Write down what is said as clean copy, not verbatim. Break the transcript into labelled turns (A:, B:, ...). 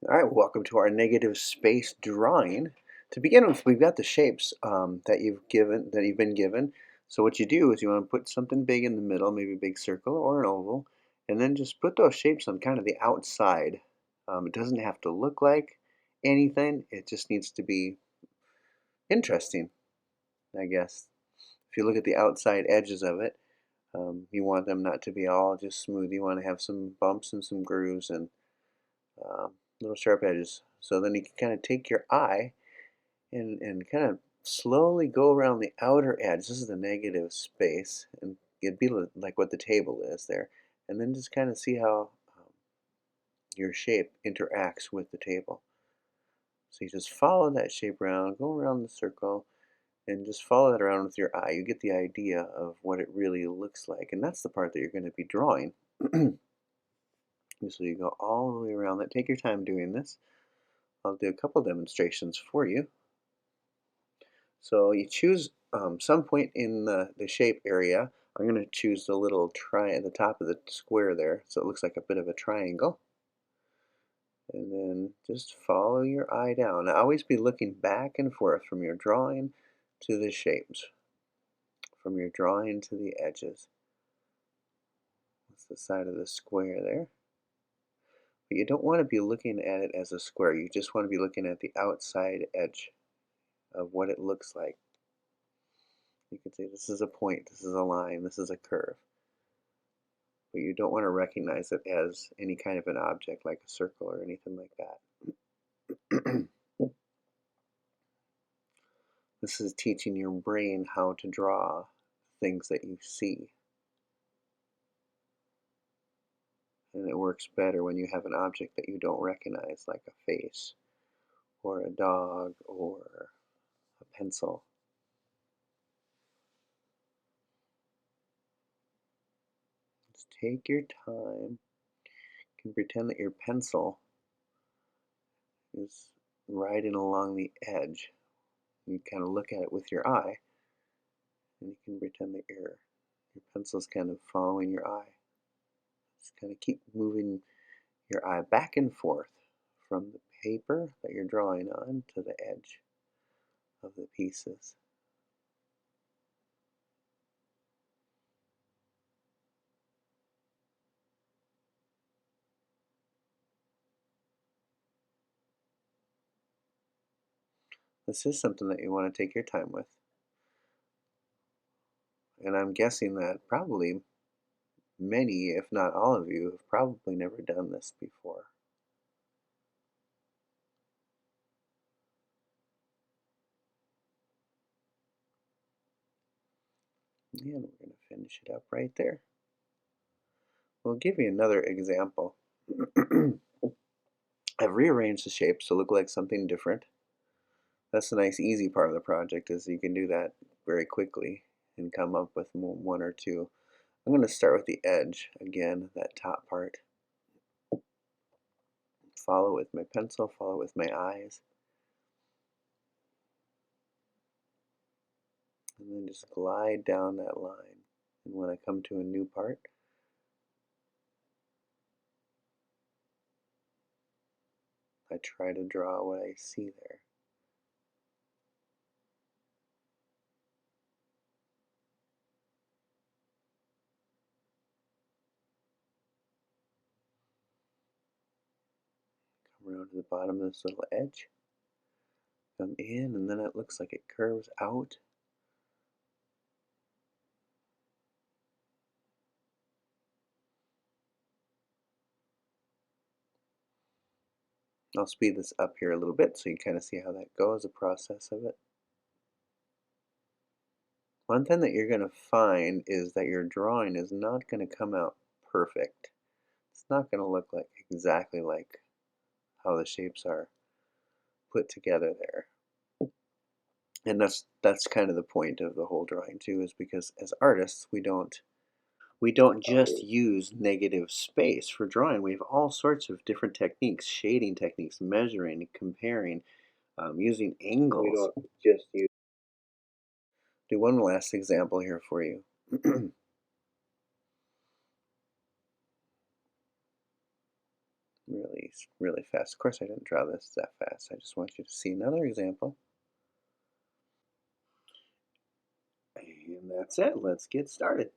A: All right, welcome to our negative space drawing. To begin with, we've got the shapes that you've been given. So what you do is you want to put something big in the middle, maybe a big circle or an oval, and then just put those shapes on kind of the outside. It doesn't have to look like anything. It just needs to be interesting, I guess. If you look at the outside edges of it, you want them not to be all just smooth. You want to have some bumps and some grooves and um, little sharp edges. So then you can kind of take your eye and kind of slowly go around the outer edge. This is the negative space, and it'd be like what the table is there. And then just kind of see how your shape interacts with the table. So you just follow that shape around, go around the circle, and just follow that around with your eye. You get the idea of what it really looks like, and that's the part that you're going to be drawing. So you go all the way around that. Take your time doing this. I'll do a couple demonstrations for you. So you choose some point in the shape area. I'm going to choose the little at the top of the square there, so it looks like a bit of a triangle. And then just follow your eye down. Now, always be looking back and forth from your drawing to the shapes, from your drawing to the edges. That's the side of the square there. But you don't want to be looking at it as a square. You just want to be looking at the outside edge of what it looks like. You can say this is a point, this is a line, this is a curve. But you don't want to recognize it as any kind of an object like a circle or anything like that. This is teaching your brain how to draw things that you see. And it works better when you have an object that you don't recognize, like a face, or a dog, or a pencil. Just take your time. You can pretend that your pencil is riding along the edge. You kind of look at it with your eye, and you can pretend that your pencil's kind of following your eye. Just kind of keep moving your eye back and forth from the paper that you're drawing on to the edge of the pieces. This is something that you want to take your time with. And I'm guessing that probably many, if not all of you, have probably never done this before. And we're going to finish it up right there. We'll give you another example. I've rearranged the shapes to look like something different. That's the nice easy part of the project, is you can do that very quickly and come up with one or two. I'm going to start with the edge again, that top part. Follow with my pencil, follow with my eyes. And then just glide down that line. And when I come to a new part, I try to draw what I see there. Come around to the bottom of this little edge. Come in, and then it looks like it curves out. I'll speed this up here a little bit so you kind of see how that goes, the process of it. One thing that you're going to find is that your drawing is not going to come out perfect. It's not going to look like exactly like how the shapes are put together there. And that's kind of the point of the whole drawing too, is because as artists we don't just use negative space for drawing. We have all sorts of different techniques, shading techniques, measuring, comparing, using angles. We don't just use. Do one last example here for you. really fast. Of course, I didn't draw this that fast. I just want you to see another example. And that's it. Let's get started.